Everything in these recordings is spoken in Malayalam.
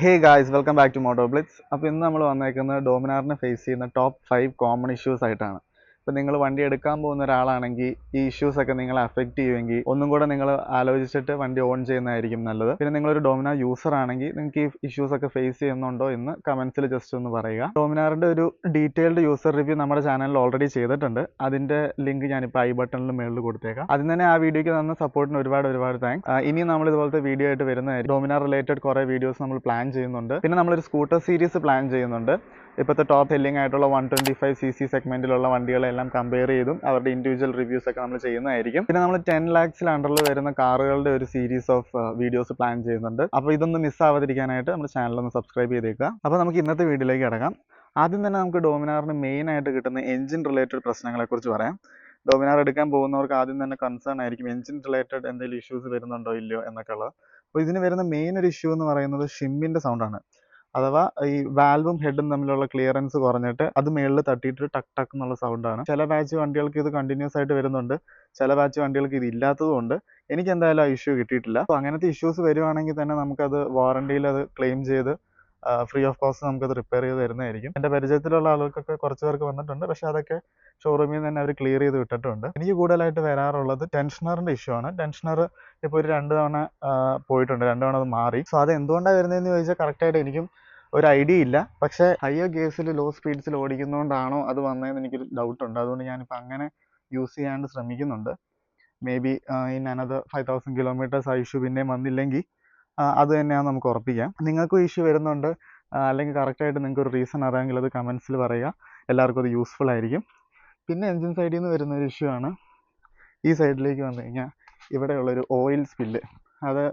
Hey guys, welcome back to MotoBlitz. അപ്പോൾ ഇന്ന് നമ്മൾ വന്നേക്കുന്നത് ഡോമിനാറിനെ ഫേസ് ചെയ്യുന്ന ടോപ്പ് 5 കോമൺ ഇഷ്യൂസ് ആയിട്ടാണ്. ഇപ്പോൾ നിങ്ങൾ വണ്ടി എടുക്കാൻ പോകുന്ന ഒരാളാണെങ്കിൽ ഈ ഇഷ്യൂസ് ഒക്കെ നിങ്ങളെ അഫക്റ്റ് ചെയ്യുമെങ്കിൽ ഒന്നും കൂടെ നിങ്ങൾ ആലോചിച്ചിട്ട് വണ്ടി ഓൺ ചെയ്യുന്നതായിരിക്കും നല്ലത്. പിന്നെ നിങ്ങളൊരു ഡോമിനാർ യൂസർ ആണെങ്കിൽ നിങ്ങൾക്ക് ഈ ഇഷ്യൂസ് ഒക്കെ ഫേസ് ചെയ്യുന്നുണ്ടോ എന്ന് കമൻസിൽ ജസ്റ്റ് ഒന്ന് പറയുക. ഡോമിനാറിൻ്റെ ഒരു ഡീറ്റെയിൽഡ് യൂസർ റിവ്യൂ നമ്മുടെ ചാനലിൽ ഓൾറെഡി ചെയ്തിട്ടുണ്ട്. അതിൻ്റെ ലിങ്ക് ഞാനിപ്പോൾ ഐ ബട്ടണിൽ മേളിൽ കൊടുത്തേക്കാം. അതിന് തന്നെ ആ വീഡിയോയ്ക്ക് തന്ന സപ്പോർട്ടിന് ഒരുപാട് താങ്ക്സ്. ഇനി നമ്മൾ ഇതുപോലത്തെ വീഡിയോ ആയിട്ട് വരുന്നതായിരിക്കും. ഡോമിനാർ റിലേറ്റഡ് കുറേ വീഡിയോസ് നമ്മൾ പ്ലാൻ ചെയ്യുന്നുണ്ട്. പിന്നെ നമ്മളൊരു സ്കൂട്ടർ സീരീസ് പ്ലാൻ ചെയ്യുന്നുണ്ട്. ഇപ്പോഴത്തെ ടോപ്പ് സെല്ലിംഗ് ആയിട്ടുള്ള 125cc സെഗ്മെന്റിലുള്ള വണ്ടികളെല്ലാം കമ്പയർ ചെയ്തും അവരുടെ ഇൻഡിവിജ്വൽ റിവ്യൂസ് ഒക്കെ നമ്മൾ ചെയ്യുന്നതായിരിക്കും. പിന്നെ നമ്മൾ 10 lakhs അണ്ടറിൽ വരുന്ന കാറുകളുടെ ഒരു സീരീസ് ഓഫ് വീഡിയോസ് പ്ലാൻ ചെയ്യുന്നുണ്ട്. അപ്പോൾ ഇതൊന്നും മിസ് ആവാതിരിക്കാനായിട്ട് നമ്മുടെ ചാനൽ ഒന്ന് സബ്സ്ക്രൈബ് ചെയ്തേക്കുക. അപ്പോൾ നമുക്ക് ഇന്നത്തെ വീഡിയോയിലേക്ക് കിടക്കാം. ആദ്യം തന്നെ നമുക്ക് ഡോമിനാറിന് മെയിൻ ആയിട്ട് കിട്ടുന്ന എഞ്ചിൻ റിലേറ്റഡ് പ്രശ്നങ്ങളെക്കുറിച്ച് പറയാം. ഡോമിനാർ എടുക്കാൻ പോകുന്നവർക്ക് ആദ്യം തന്നെ കൺസേൺ ആയിരിക്കും എഞ്ചിൻ റിലേറ്റഡ് എന്തെങ്കിലും ഇഷ്യൂസ് വരുന്നുണ്ടോ ഇല്ലയോ എന്നൊക്കെ ഉള്ളത്. അപ്പോൾ ഇതിന് വരുന്ന മെയിൻ ഒരു ഇഷ്യൂ എന്ന് പറയുന്നത് ഷിമ്മിൻ്റെ സൗണ്ടാണ്. അഥവാ ഈ വാൽവും ഹെഡും തമ്മിലുള്ള ക്ലിയറൻസ് കുറഞ്ഞിട്ട് അത് മേളിൽ തട്ടിയിട്ട് ടക്ക് ടക്ക് എന്നുള്ള സൗണ്ടാണ്. ചില ബാച്ച് വണ്ടികൾക്ക് ഇത് കണ്ടിന്യൂസ് ആയിട്ട് വരുന്നുണ്ട്, ചില ബാച്ച് വണ്ടികൾക്ക് ഇത് ഇല്ലാത്തതുകൊണ്ട് എനിക്ക് എന്തായാലും ആ ഇഷ്യൂ കിട്ടിയിട്ടില്ല. അപ്പോൾ അങ്ങനത്തെ ഇഷ്യൂസ് വരുവാണെങ്കിൽ തന്നെ നമുക്കത് വാറണ്ടിയിൽ അത് ക്ലെയിം ചെയ്ത് ഫ്രീ ഓഫ് കോസ്റ്റ് നമുക്കത് റിപ്പയർ ചെയ്ത് തരുന്നതായിരിക്കും. എൻ്റെ പരിചയത്തിലുള്ള ആളുകൾക്കൊക്കെ കുറച്ച് പേർക്ക് വന്നിട്ടുണ്ട്, പക്ഷേ അതൊക്കെ ഷോറൂമിൽ നിന്ന് തന്നെ അവർ ക്ലിയർ ചെയ്ത് വിട്ടിട്ടുണ്ട്. എനിക്ക് കൂടുതലായിട്ട് വരാറുള്ളത് ടെൻഷനറിൻ്റെ ഇഷ്യൂ ആണ്. ടെൻഷനർ ഇപ്പോൾ ഒരു 2 തവണ പോയിട്ടുണ്ട്, 2 തവണ അത് മാറി. സോ അത് എന്തുകൊണ്ടാണ് വരുന്നതെന്ന് ചോദിച്ചാൽ കറക്റ്റായിട്ട് എനിക്കും ഒരു ഐഡിയ ഇല്ല. പക്ഷേ ഹയർ ഗിയർസിൽ ലോ സ്പീഡ്സിൽ ഓടിക്കുന്നതുകൊണ്ടാണോ അത് വന്നതെന്ന് എനിക്കൊരു ഡൗട്ടുണ്ട്. അതുകൊണ്ട് ഞാനിപ്പോൾ അങ്ങനെ യൂസ് ചെയ്യാണ്ട് ശ്രമിക്കുന്നുണ്ട്. May be in another 5000 kilometres ആ ഇഷ്യൂ പിന്നെയും വന്നില്ലെങ്കിൽ അത് തന്നെയാണ് നമുക്ക് ഉറപ്പിക്കാം. നിങ്ങൾക്കും ഇഷ്യൂ വരുന്നുണ്ട് അല്ലെങ്കിൽ കറക്റ്റായിട്ട് നിങ്ങൾക്ക് ഒരു റീസൺ അറിയാമെങ്കിൽ അത് കമൻസിൽ പറയുക. എല്ലാവർക്കും അത് യൂസ്ഫുൾ ആയിരിക്കും. പിന്നെ എൻജിൻ സൈഡിൽ നിന്ന് വരുന്നൊരു ഇഷ്യൂ ആണ് ഈ സൈഡിലേക്ക് വന്നു കഴിഞ്ഞാൽ ഇവിടെയുള്ളൊരു ഓയിൽ സ്പില്ല്. അത്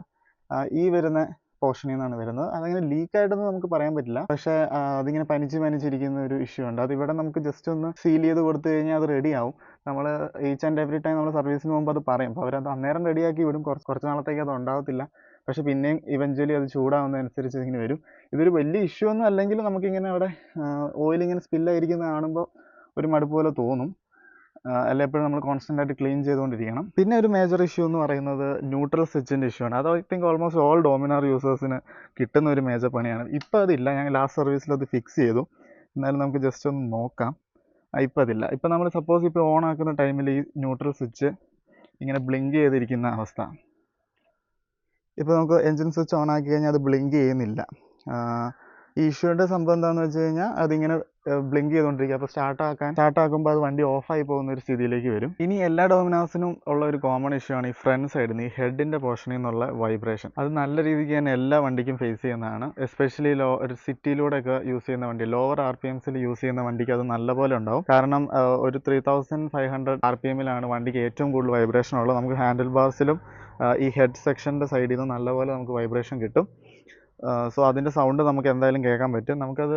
ഈ വരുന്ന പോർഷനിൽ നിന്നാണ് വരുന്നത്. അതങ്ങനെ ലീക്കായിട്ടൊന്നും നമുക്ക് പറയാൻ പറ്റില്ല, പക്ഷേ അതിങ്ങനെ പനിച്ചിരിക്കുന്ന ഒരു ഇഷ്യൂ ഉണ്ട്. അത് ഇവിടെ നമുക്ക് ജസ്റ്റ് ഒന്ന് സീൽ ചെയ്ത് കൊടുത്തു കഴിഞ്ഞാൽ അത് റെഡി ആവും. നമ്മൾ ഈച്ച് ആൻഡ് എവറി ടൈം നമ്മൾ സർവീസിന് പോകുമ്പോൾ അത് പറയും. അപ്പോൾ അവരത് അന്നേരം റെഡിയാക്കി വിടും. കുറച്ച് നാളത്തേക്ക് അത് ഉണ്ടാവത്തില്ല. പക്ഷേ പിന്നെയും ഇവഞ്ച്വലി അത് ചൂടാവുന്നതനുസരിച്ച് ഇങ്ങനെ വരും. ഇതൊരു വലിയ ഇഷ്യൂ ഒന്നും അല്ലെങ്കിൽ നമുക്കിങ്ങനെ അവിടെ ഓയിൽ ഇങ്ങനെ സ്പില്ലായിരിക്കുന്നത് കാണുമ്പോൾ ഒരു മടുപ്പ് പോലെ തോന്നും. അല്ല എപ്പോഴും നമ്മൾ കോൺസ്റ്റൻ്റ് ആയിട്ട് ക്ലീൻ ചെയ്തുകൊണ്ടിരിക്കണം. പിന്നെ ഒരു മേജർ ഇഷ്യൂ എന്ന് പറയുന്നത് ന്യൂട്രൽ സ്വിച്ചിൻ്റെ ഇഷ്യൂ ആണ്. അത് I think almost all Dominar യൂസേഴ്സിന് കിട്ടുന്ന ഒരു മേജർ പണിയാണ്. ഇപ്പോൾ അതില്ല, ഞാൻ ലാസ്റ്റ് സർവീസിൽ അത് ഫിക്സ് ചെയ്തു. എന്നാലും നമുക്ക് ജസ്റ്റ് ഒന്ന് നോക്കാം. ഇപ്പോൾ അതില്ല. ഇപ്പോൾ നമ്മൾ സപ്പോസ് ഇപ്പോൾ ഓൺ ആക്കുന്ന ടൈമിൽ ഈ ന്യൂട്രൽ സ്വിച്ച് ഇങ്ങനെ ബ്ലിങ്ക് ചെയ്തിരിക്കുന്ന അവസ്ഥ. ഇപ്പോൾ നമുക്ക് എൻജിൻ സ്വിച്ച് ഓൺ ആക്കി കഴിഞ്ഞാൽ അത് ബ്ലിങ്ക് ചെയ്യുന്നില്ല. ഈ ഇഷ്യൂൻ്റെ സംഭവം എന്താണെന്ന് വെച്ച് കഴിഞ്ഞാൽ അതിങ്ങനെ ബ്ലിങ്ക് ചെയ്തുകൊണ്ടിരിക്കുക. അപ്പോൾ സ്റ്റാർട്ടാക്കുമ്പോൾ അത് വണ്ടി ഓഫായി പോകുന്ന ഒരു സ്ഥിതിയിലേക്ക് വരും. ഇനി എല്ലാ ഡോമിനാർസിനും ഉള്ള ഒരു കോമൺ ഇഷ്യൂ ആണ് ഈ ഫ്രണ്ട് സൈഡിൽ നിന്ന് ഈ ഹെഡിൻ്റെ പോർഷനിൽ നിന്നുള്ള വൈബ്രേഷൻ. അത് നല്ല രീതിക്ക് തന്നെ എല്ലാ വണ്ടിക്കും ഫേസ് ചെയ്യുന്നതാണ്. എസ്പെഷ്യലി ഒരു സിറ്റിയിലൂടെയൊക്കെ യൂസ് ചെയ്യുന്ന വണ്ടി, ലോവർ RPMസിൽ യൂസ് ചെയ്യുന്ന വണ്ടിക്ക് അത് നല്ലപോലെ ഉണ്ടാവും. കാരണം ഒരു 3500 RPMലാണ് വണ്ടിക്ക് ഏറ്റവും കൂടുതൽ വൈബ്രേഷൻ ഉള്ളത്. നമുക്ക് ഹാൻഡിൽ ബാർസിലും ഈ ഹെഡ് സെക്ഷൻ്റെ സൈഡിൽ നിന്ന് നല്ലപോലെ നമുക്ക് വൈബ്രേഷൻ കിട്ടും. സോ അതിൻ്റെ സൗണ്ട് നമുക്ക് എന്തായാലും കേൾക്കാൻ പറ്റും. നമുക്കത്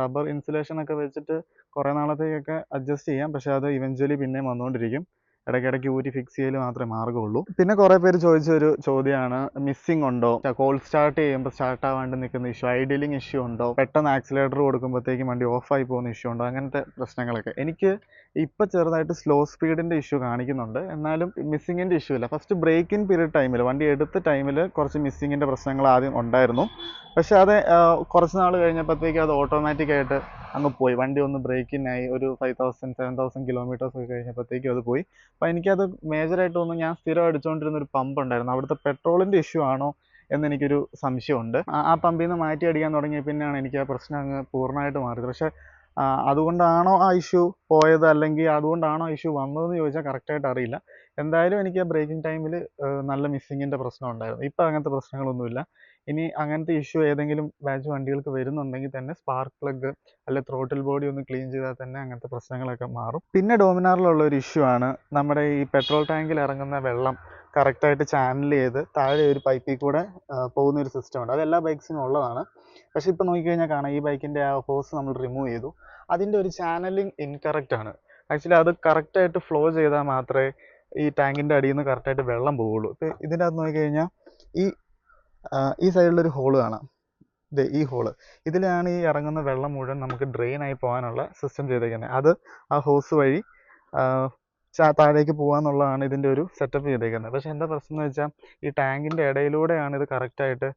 റബ്ബർ ഇൻസുലേഷനൊക്കെ വെച്ചിട്ട് കുറേ നാളത്തേക്കൊക്കെ അഡ്ജസ്റ്റ് ചെയ്യാം. പക്ഷേ അത് ഇവഞ്ച്വലി പിന്നെയും വന്നുകൊണ്ടിരിക്കും. ഇടയ്ക്കിടയ്ക്ക് ഊരി ഫിക്സ് ചെയ്യൽ മാത്രമേ മാർഗ്ഗമുള്ളൂ. പിന്നെ കുറേ പേര് ചോദിച്ചൊരു ചോദ്യമാണ് മിസ്സിംഗ് ഉണ്ടോ, കോൾഡ് സ്റ്റാർട്ട് ചെയ്യുമ്പോൾ സ്റ്റാർട്ട് ആവാണ്ട് നിൽക്കുന്ന ഇഷ്യൂ, ഐഡിലിംഗ് ഇഷ്യൂ ഉണ്ടോ, പെട്ടെന്ന് ആക്സിലേറ്റർ കൊടുക്കുമ്പോഴത്തേക്കും വണ്ടി ഓഫായി പോകുന്ന ഇഷ്യൂ ഉണ്ടോ, അങ്ങനത്തെ പ്രശ്നങ്ങളൊക്കെ. എനിക്ക് ഇപ്പോൾ ചെറുതായിട്ട് സ്ലോ സ്പീഡിൻ്റെ ഇഷ്യൂ കാണിക്കുന്നുണ്ട്, എന്നാലും മിസ്സിങ്ങിൻ്റെ ഇഷ്യൂ ഇല്ല. ഫസ്റ്റ് ബ്രേക്ക് ഇൻ പീരീഡ് ടൈമിൽ വണ്ടി എടുത്ത ടൈമിൽ കുറച്ച് മിസ്സിങ്ങിൻ്റെ പ്രശ്നങ്ങൾ ആദ്യം ഉണ്ടായിരുന്നു. പക്ഷേ അത് കുറച്ച് നാൾ കഴിഞ്ഞപ്പോഴത്തേക്ക് അത് ഓട്ടോമാറ്റിക്കായിട്ട് അങ്ങ് പോയി. വണ്ടി ഒന്ന് ബ്രേക്ക് ഇൻ ആയി. ഒരു 5000-7000 കിലോമീറ്റേഴ്സ് ഒക്കെ കഴിഞ്ഞപ്പോഴത്തേക്കും അത് പോയി. അപ്പോൾ എനിക്കത് മേജറായിട്ട് തോന്നുന്നു, ഞാൻ സ്ഥിരം അടിച്ചുകൊണ്ടിരുന്ന ഒരു പമ്പ് ഉണ്ടായിരുന്നു, അവിടുത്തെ പെട്രോളിൻ്റെ ഇഷ്യൂ ആണോ എന്നെനിക്കൊരു സംശയമുണ്ട്. ആ പമ്പിൽ നിന്ന് മാറ്റി അടിക്കാൻ തുടങ്ങിയ പിന്നെയാണ് എനിക്ക് ആ പ്രശ്നം അങ്ങ് പൂർണ്ണമായിട്ട് മാറിയത്. പക്ഷേ അതുകൊണ്ടാണോ ആ ഇഷ്യൂ പോയത് അല്ലെങ്കിൽ അതുകൊണ്ടാണോ ഇഷ്യൂ വന്നതെന്ന് ചോദിച്ചാൽ കറക്റ്റായിട്ട് അറിയില്ല. എന്തായാലും എനിക്ക് ആ ബ്രേക്കിംഗ് ടൈമിൽ നല്ല മിസ്സിങ്ങിൻ്റെ പ്രശ്നം ഉണ്ടായിരുന്നു. ഇപ്പോൾ അങ്ങനത്തെ പ്രശ്നങ്ങളൊന്നുമില്ല. ഇനി അങ്ങനത്തെ ഇഷ്യൂ ഏതെങ്കിലും ബാച്ച് വണ്ടികൾക്ക് വരുന്നുണ്ടെങ്കിൽ തന്നെ സ്പാർക്ക് പ്ലഗ് അല്ലെങ്കിൽ ത്രോട്ടിൽ ബോഡി ഒന്ന് ക്ലീൻ ചെയ്താൽ തന്നെ അങ്ങനത്തെ പ്രശ്നങ്ങളൊക്കെ മാറും. പിന്നെ ഡോമിനാറിലുള്ള ഒരു ഇഷ്യൂ ആണ് നമ്മുടെ ഈ പെട്രോൾ ടാങ്കിൽ ഇറങ്ങുന്ന വെള്ളം കറക്റ്റായിട്ട് ചാനൽ ചെയ്ത് താഴെ ഒരു പൈപ്പിൽ കൂടെ പോകുന്ന ഒരു സിസ്റ്റം ഉണ്ട്. അത് എല്ലാ ബൈക്സിനും ഉള്ളതാണ്. പക്ഷേ ഇപ്പോൾ നോക്കിക്കഴിഞ്ഞാൽ കാണാം ഈ ബൈക്കിൻ്റെ ആ ഹോസ് നമ്മൾ റിമൂവ് ചെയ്തു. അതിൻ്റെ ഒരു ചാനലിങ് ഇൻകറക്റ്റ് ആണ്. ആക്ച്വലി അത് കറക്റ്റായിട്ട് ഫ്ലോ ചെയ്താൽ മാത്രമേ ഈ ടാങ്കിൻ്റെ അടിയിൽ നിന്ന് കറക്റ്റായിട്ട് വെള്ളം പോവുള്ളൂ. ഇപ്പോൾ ഇതിൻ്റെ അകത്ത് നോക്കിക്കഴിഞ്ഞാൽ ഈ സൈഡിലൊരു ഹോള് കാണാം. ഈ ഹോള് ഇതിലാണ് ഈ ഇറങ്ങുന്ന വെള്ളം മുഴുവൻ നമുക്ക് ഡ്രെയിനായി പോകാനുള്ള സിസ്റ്റം ചെയ്തേക്കുന്നത്. അത് ആ ഹോസ് വഴി താഴേക്ക് പോകാമെന്നുള്ളതാണ് ഇതിൻ്റെ ഒരു സെറ്റപ്പ് ചെയ്തേക്കുന്നത്. പക്ഷേ എന്താ പ്രശ്നം എന്ന് വെച്ചാൽ ഈ ടാങ്കിൻ്റെ ഇടയിലൂടെയാണ് ഇത് കറക്റ്റായിട്ട്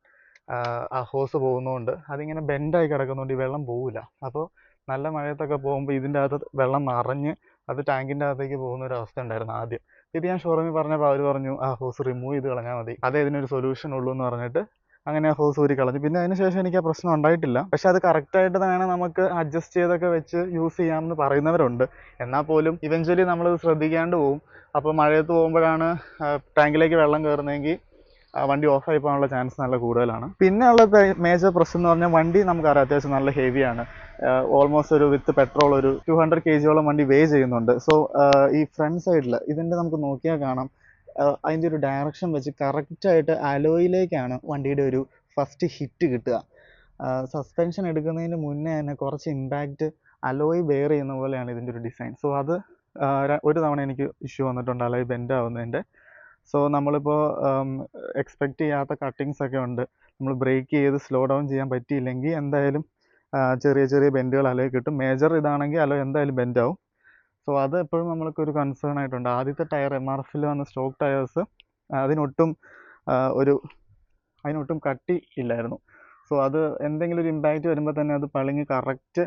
ആ ഹോസ് പോകുന്നതുകൊണ്ട് അതിങ്ങനെ ബെൻഡായി കിടക്കുന്നതുകൊണ്ട് ഈ വെള്ളം പോവില്ല. അപ്പോൾ നല്ല മഴയത്തൊക്കെ പോകുമ്പോൾ ഇതിൻ്റെ അകത്ത് വെള്ളം നിറഞ്ഞ് അത് ടാങ്കിൻ്റെ അകത്തേക്ക് പോകുന്ന ഒരു അവസ്ഥ ഉണ്ടായിരുന്നു ആദ്യം. ഇത് ഞാൻ ഷോറൂമിൽ പറഞ്ഞപ്പോൾ അവർ പറഞ്ഞു ആ ഹോസ് റിമൂവ് ചെയ്ത് കളഞ്ഞാൽ മതി, അതേ ഇതിനൊരു സൊല്യൂഷൻ ഉള്ളൂ എന്ന് പറഞ്ഞിട്ട് അങ്ങനെ ഹോസ് ഊരി കളഞ്ഞു. പിന്നെ അതിന് ശേഷം എനിക്ക് ആ പ്രശ്നം ഉണ്ടായിട്ടില്ല. പക്ഷെ അത് കറക്റ്റായിട്ട് തന്നെ നമുക്ക് അഡ്ജസ്റ്റ് ചെയ്തൊക്കെ വെച്ച് യൂസ് ചെയ്യാമെന്ന് പറയുന്നവരുണ്ട്. എന്നാൽ പോലും ഇവഞ്ച്വലി നമ്മളത് ശ്രദ്ധിക്കാണ്ട് പോകും. അപ്പോൾ മഴയത്ത് പോകുമ്പോഴാണ് ടാങ്കിലേക്ക് വെള്ളം കയറുന്നതെങ്കിൽ വണ്ടി ഓഫായി പോകാനുള്ള ചാൻസ് നല്ല കൂടുതലാണ്. പിന്നെ ഉള്ള മേജർ പ്രശ്നം എന്ന് പറഞ്ഞാൽ വണ്ടി നമുക്കറിയാം അത്യാവശ്യം നല്ല ഹെവിയാണ്. ഓൾമോസ്റ്റ് ഒരു വിത്ത് പെട്രോൾ ഒരു 200 kg വണ്ടി വേ ചെയ്യുന്നുണ്ട്. സോ ഈ ഫ്രണ്ട് സൈഡിൽ ഇതിൻ്റെ നമുക്ക് നോക്കിയാൽ കാണാം അതിൻ്റെ ഒരു ഡയറക്ഷൻ വെച്ച് കറക്റ്റായിട്ട് അലോയിലേക്കാണ് വണ്ടിയുടെ ഒരു ഫസ്റ്റ് ഹിറ്റ് കിട്ടുക. സസ്പെൻഷൻ എടുക്കുന്നതിന് മുന്നേ തന്നെ കുറച്ച് ഇമ്പാക്റ്റ് അലോയ് ബെയർ ചെയ്യുന്ന പോലെയാണ് ഇതിൻ്റെ ഒരു ഡിസൈൻ. സോ അത് ഒരു തവണ എനിക്ക് ഇഷ്യൂ വന്നിട്ടുണ്ട് അലോയ് ബെൻഡ് ആവുന്നതിൻ്റെ. സോ നമ്മളിപ്പോൾ എക്സ്പെക്റ്റ് ചെയ്യാത്ത കട്ടിങ്സ് ഒക്കെ ഉണ്ട്. നമ്മൾ ബ്രേക്ക് ചെയ്ത് സ്ലോ ഡൗൺ ചെയ്യാൻ പറ്റിയില്ലെങ്കിൽ എന്തായാലും ചെറിയ ചെറിയ ബെൻഡുകൾ അലോയ് കിട്ടും. മേജർ ഇതാണെങ്കിൽ അലോയ് എന്തായാലും ബെൻഡ് ആവും. സോ അത് എപ്പോഴും നമ്മൾക്കൊരു കൺസേൺ ആയിട്ടുണ്ട്. ആദ്യത്തെ ടയർ MRFിൽ വന്ന സ്റ്റോക്ക് ടയേഴ്സ് അതിനൊട്ടും കട്ടി ഇല്ലായിരുന്നു. സോ അത് എന്തെങ്കിലും ഒരു ഇമ്പാക്റ്റ് വരുമ്പോൾ തന്നെ അത് പളിങ്ങി കറക്റ്റ്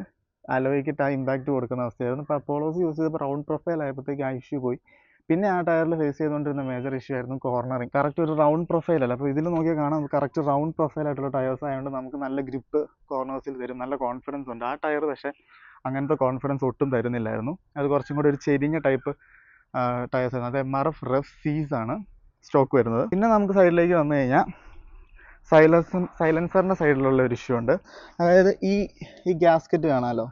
അലോയ്ക്കിട്ട് ആ ഇമ്പാക്റ്റ് കൊടുക്കുന്ന അവസ്ഥയായിരുന്നു. ഇപ്പോൾ അപ്പോളോസ് യൂസ് ചെയ്തപ്പോൾ റൗണ്ട് പ്രൊഫൈൽ ആയപ്പോഴത്തേക്ക് ആ ഇഷ്യൂ പോയി. പിന്നെ ആ ടയറിൽ ഫേസ് ചെയ്തുകൊണ്ടിരുന്ന മേജർ ഇഷ്യൂ ആയിരുന്നു കോർണറിങ്. കറക്റ്റ് ഒരു റൗണ്ട് പ്രൊഫൈൽ അല്ല. അപ്പോൾ ഇതിൽ നോക്കിയാൽ കാണാം കറക്റ്റ് റൗണ്ട് പ്രൊഫൈൽ ആയിട്ടുള്ള ടയേഴ്സ് ആയതുകൊണ്ട് നമുക്ക് നല്ല ഗ്രിപ്പ് കോർണേഴ്സിൽ തരും, നല്ല കോൺഫിഡൻസ് ഉണ്ട്. ആ ടയർ പക്ഷേ അങ്ങനത്തെ കോൺഫിഡൻസ് ഒട്ടും തരുന്നില്ലായിരുന്നു. അത് കുറച്ചും കൂടി ഒരു ചെരിഞ്ഞ ടൈപ്പ് ടയേഴ്സ് ആയിരുന്നു. അത് MRF റഫ് സീസ് ആണ് സ്റ്റോക്ക് വരുന്നത്. പിന്നെ നമുക്ക് സൈഡിലേക്ക് വന്നു കഴിഞ്ഞാൽ സൈലൻസറിൻ്റെ സൈഡിലുള്ള ഒരു ഇഷ്യൂ ഉണ്ട്. അതായത് ഈ ഗ്യാസ്കറ്റ് കാണാമല്ലോ,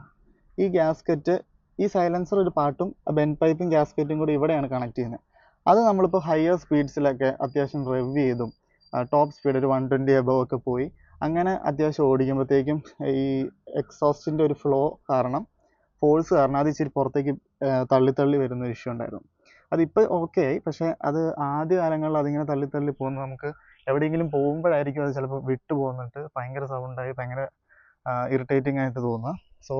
ഈ ഗ്യാസ്കറ്റ് ഈ സൈലൻസർ ഒരു പാർട്ടും ബെൻഡ് പൈപ്പും ഗ്യാസ്കറ്റും കൂടി ഇവിടെയാണ് കണക്ട് ചെയ്യുന്നത്. അത് നമ്മളിപ്പോൾ ഹയർ സ്പീഡ്സിലൊക്കെ അത്യാവശ്യം റിവ് ചെയ്തും ടോപ്പ് സ്പീഡ് ഒരു 120 above ഒക്കെ പോയി അങ്ങനെ അത്യാവശ്യം ഓടിക്കുമ്പോഴത്തേക്കും ഈ എക്സോസ്റ്റിൻ്റെ ഒരു ഫ്ലോ കാരണം ഫോഴ്സ് കാരണം അത് ഇച്ചിരി പുറത്തേക്ക് തള്ളി വരുന്ന ഒരു ഇഷ്യൂ ഉണ്ടായിരുന്നു. അതിപ്പോൾ ഓക്കെ ആയി. പക്ഷേ അത് ആദ്യ കാലങ്ങളിൽ അതിങ്ങനെ തള്ളി പോകുന്നത് നമുക്ക് എവിടെയെങ്കിലും പോകുമ്പോഴായിരിക്കും അത് ചിലപ്പോൾ വിട്ടു പോകുന്നിട്ട് ഭയങ്കര സൗണ്ടായി ഭയങ്കര ഇറിറ്റേറ്റിംഗ് ആയിട്ട് തോന്നുക. സോ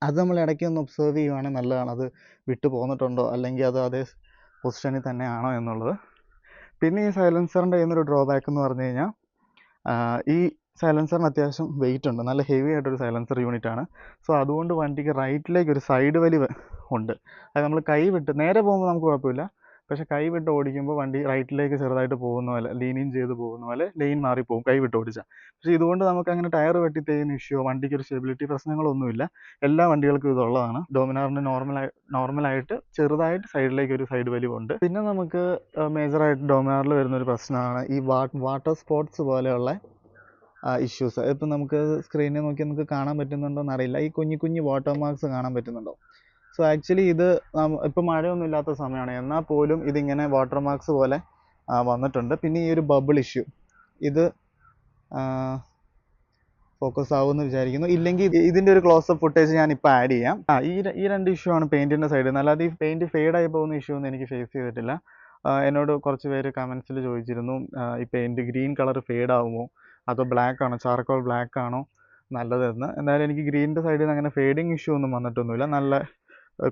അത് നമ്മൾ ഇടയ്ക്ക് ഒന്ന് ഒബ്സർവ് ചെയ്യുവാണെങ്കിൽ നല്ലതാണ്. അത് വിട്ടു പോന്നിട്ടുണ്ടോ അല്ലെങ്കിൽ അത് അതേ പൊസിഷനിൽ തന്നെയാണോ എന്നുള്ളത്. പിന്നെ ഈ സൈലൻസറിൻ്റെ ഒരു ഡ്രോബാക്ക് എന്ന് പറഞ്ഞു കഴിഞ്ഞാൽ ഈ സൈലൻസറിന് അത്യാവശ്യം വെയിറ്റ് ഉണ്ട്, നല്ല ഹെവി ആയിട്ടൊരു സൈലൻസർ യൂണിറ്റ് ആണ്. സോ അതുകൊണ്ട് വണ്ടിക്ക് റൈറ്റിലേക്ക് ഒരു സൈഡ് വലിവ് ഉണ്ട്. അത് നമ്മൾ കൈ വിട്ട് നേരെ പോകുമ്പോൾ നമുക്ക് കുഴപ്പമില്ല, പക്ഷേ കൈ വിട്ട് ഓടിക്കുമ്പോൾ വണ്ടി റൈറ്റിലേക്ക് ചെറുതായിട്ട് പോകുന്ന പോലെ ലീനിങ് ചെയ്ത് പോകുന്ന പോലെ ലൈൻ മാറിപ്പോകും കൈ വിട്ട് ഓടിച്ചാൽ. പക്ഷേ ഇതുകൊണ്ട് നമുക്ക് അങ്ങനെ ടയർ വെട്ടി തേയുന്ന ഇഷ്യൂ വണ്ടിക്ക് ഒരു സ്റ്റെബിലിറ്റി പ്രശ്നങ്ങളൊന്നുമില്ല. എല്ലാ വണ്ടികൾക്കും ഇതുള്ളതാണ്. ഡോമിനാറിന് നോർമലായിട്ട് ചെറുതായിട്ട് സൈഡിലേക്ക് ഒരു സൈഡ് വലിവുണ്ട്. പിന്നെ നമുക്ക് മേജറായിട്ട് ഡോമിനാറിൽ വരുന്നൊരു പ്രശ്നമാണ് ഈ വാട്ടർ സ്പോട്സ് പോലെയുള്ള ഇഷ്യൂസ്. ഇപ്പം നമുക്ക് സ്ക്രീനിൽ നോക്കി നമുക്ക് കാണാൻ പറ്റുന്നുണ്ടോ എന്നറിയില്ല, ഈ കുഞ്ഞു വാട്ടർ മാർക്സ് കാണാൻ പറ്റുന്നുണ്ടോ? സോ ആക്ച്വലി ഇത് ഇപ്പം മഴയൊന്നും ഇല്ലാത്ത സമയമാണ്, എന്നാൽ പോലും ഇതിങ്ങനെ വാട്ടർ മാർക്സ് പോലെ വന്നിട്ടുണ്ട്. പിന്നെ ഈ ഒരു ബബിൾ ഇഷ്യൂ ഇത് ഫോക്കസ് ആവുമെന്ന് വിചാരിക്കുന്നു. ഇല്ലെങ്കിൽ ഇതിൻ്റെ ഒരു ക്ലോസപ്പ് ഫുട്ടേജ് ഞാൻ ഇപ്പോൾ ആഡ് ചെയ്യാം. ഈ രണ്ട് ഇഷ്യൂ ആണ് പെയിൻറ്റിൻ്റെ സൈഡിൽ നിന്ന്. അല്ലാതെ ഈ പെയിൻറ്റ് ഫെയ്ഡായി പോകുന്ന ഇഷ്യൂ ഒന്നും എനിക്ക് ഫേസ് ചെയ്തിട്ടില്ല. എന്നോട് കുറച്ച് പേര് കമൻസിൽ ചോദിച്ചിരുന്നു ഈ പെയിൻറ്റ് ഗ്രീൻ കളർ ഫെയ്ഡ് ആവുമോ അതോ ബ്ലാക്ക് ആണോ, ചാർക്കോൾ ബ്ലാക്ക് ആണോ നല്ലതെന്ന്. എന്തായാലും എനിക്ക് ഗ്രീനിൻ്റെ സൈഡിൽ നിന്ന് അങ്ങനെ ഫെയ്ഡിങ് ഇഷ്യൂ ഒന്നും വന്നിട്ടൊന്നുമില്ല. നല്ല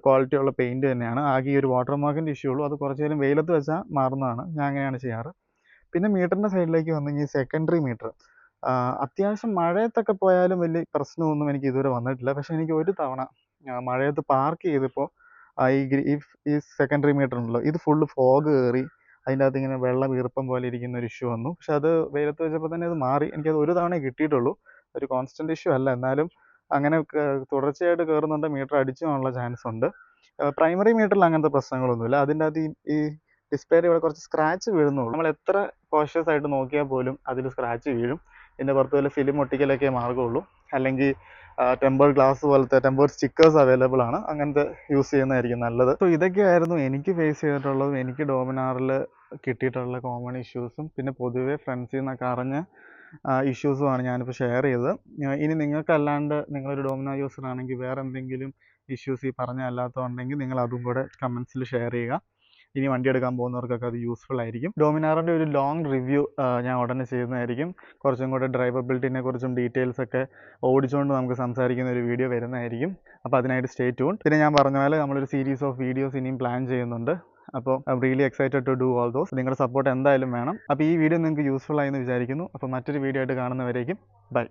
ക്വാളിറ്റി ഉള്ള പെയിൻറ്റ് തന്നെയാണ്. ആകെ ഈ ഒരു വാട്ടർ മാർക്കിൻ്റെ ഇഷ്യൂ ഉള്ളൂ. അത് കുറച്ച് നേരം വെയിലത്ത് വെച്ചാൽ മാറുന്നതാണ്. ഞാൻ അങ്ങനെയാണ് ചെയ്യാറ്. പിന്നെ മീറ്ററിൻ്റെ സൈഡിലേക്ക് വന്നു കഴിഞ്ഞാൽ സെക്കൻഡറി മീറ്റർ അത്യാവശ്യം മഴയത്തൊക്കെ പോയാലും വലിയ പ്രശ്നമൊന്നും എനിക്ക് ഇതുവരെ വന്നിട്ടില്ല. പക്ഷേ എനിക്ക് ഒരു തവണ മഴയത്ത് പാർക്ക് ചെയ്തപ്പോൾ ഈ സെക്കൻഡറി മീറ്റർ ഉണ്ടല്ലോ, ഇത് ഫുള്ള് ഫോഗ് കയറി അതിൻ്റെ അകത്ത് ഇങ്ങനെ വെള്ളം ഈർപ്പം പോലെ ഇരിക്കുന്ന ഒരു ഇഷ്യൂ വന്നു. പക്ഷെ അത് വെയിലത്ത് വെച്ചപ്പോൾ തന്നെ അത് മാറി. എനിക്കത് ഒരു തവണ കിട്ടിയിട്ടുള്ളൂ. ഒരു കോൺസ്റ്റൻറ്റ് ഇഷ്യൂ അല്ല, എന്നാലും അങ്ങനെ തുടർച്ചയായിട്ട് കയറുന്നുണ്ട് മീറ്റർ അടിച്ചു പോകാനുള്ള ചാൻസ് ഉണ്ട്. പ്രൈമറി മീറ്ററിൽ അങ്ങനത്തെ പ്രശ്നങ്ങളൊന്നുമില്ല. അതിൻ്റെ അകത്ത് ഈ ഡിസ്പ്ലേയിൽ ഇവിടെ കുറച്ച് സ്ക്രാച്ച് വീഴുന്നുള്ളൂ. നമ്മൾ എത്ര കോഷ്യസ് ആയിട്ട് നോക്കിയാൽ പോലും അതിൽ സ്ക്രാച്ച് വീഴും. ഇതിൻ്റെ പുറത്ത് വല്ല ഫിലിം ഒട്ടിക്കലൊക്കെ മാർഗ്ഗമുള്ളൂ. അല്ലെങ്കിൽ ടെമ്പേർഡ് ഗ്ലാസ് പോലത്തെ ടെമ്പേർഡ് സ്റ്റിക്കേഴ്സ് അവൈലബിൾ ആണ്, അങ്ങനത്തെ യൂസ് ചെയ്യുന്നതായിരിക്കും നല്ലത്. സോ ഇതൊക്കെയായിരുന്നു എനിക്ക് ഫേസ് ചെയ്തിട്ടുള്ളതും എനിക്ക് ഡോമിനാറിൽ കിട്ടിയിട്ടുള്ള കോമൺ ഇഷ്യൂസും പിന്നെ പൊതുവേ ഫ്രണ്ട്സിൽ നിന്നൊക്കെ അറിഞ്ഞ ഇഷ്യൂസുമാണ് ഞാനിപ്പോൾ ഷെയർ ചെയ്തത്. ഇനി നിങ്ങൾക്കല്ലാണ്ട് നിങ്ങളൊരു ഡോമിനാർ യൂസർ ആണെങ്കിൽ വേറെ എന്തെങ്കിലും ഇഷ്യൂസ് ഈ പറഞ്ഞ അല്ലാത്തതുണ്ടെങ്കിൽ നിങ്ങൾ അതും കൂടെ കമൻസിൽ ഷെയർ ചെയ്യുക. ഇനി വണ്ടി എടുക്കാൻ പോകുന്നവർക്കൊക്കെ അത് യൂസ്ഫുൾ ആയിരിക്കും. ഡോമിനാറിൻ്റെ ഒരു ലോങ് റിവ്യൂ ഞാൻ ഉടനെ ചെയ്യുന്നതായിരിക്കും. കുറച്ചും കൂടെ ഡ്രൈവബിലിറ്റിനെ കുറിച്ചും ഡീറ്റെയിൽസ് ഒക്കെ ഓടിച്ചുകൊണ്ട് നമുക്ക് സംസാരിക്കുന്ന ഒരു വീഡിയോ വരുന്നതായിരിക്കും. അപ്പോൾ അതിനായിട്ട് സ്റ്റേ ട്യൂൺ. പിന്നെ ഞാൻ പറഞ്ഞ പോലെ നമ്മളൊരു സീരീസ് ഓഫ് വീഡിയോസ് ഇനിയും പ്ലാൻ ചെയ്യുന്നുണ്ട്. അപ്പോൾ I'm really excited to do all those. നിങ്ങളുടെ സപ്പോർട്ട് എന്തായാലും വേണം. അപ്പോൾ ഈ വീഡിയോ നിങ്ങൾക്ക് യൂസ്ഫുൾ ആയി എന്ന് വിചാരിക്കുന്നു. അപ്പോൾ മറ്റൊരു വീഡിയോ ആയിട്ട് കാണുന്നവരേക്കും ബൈ.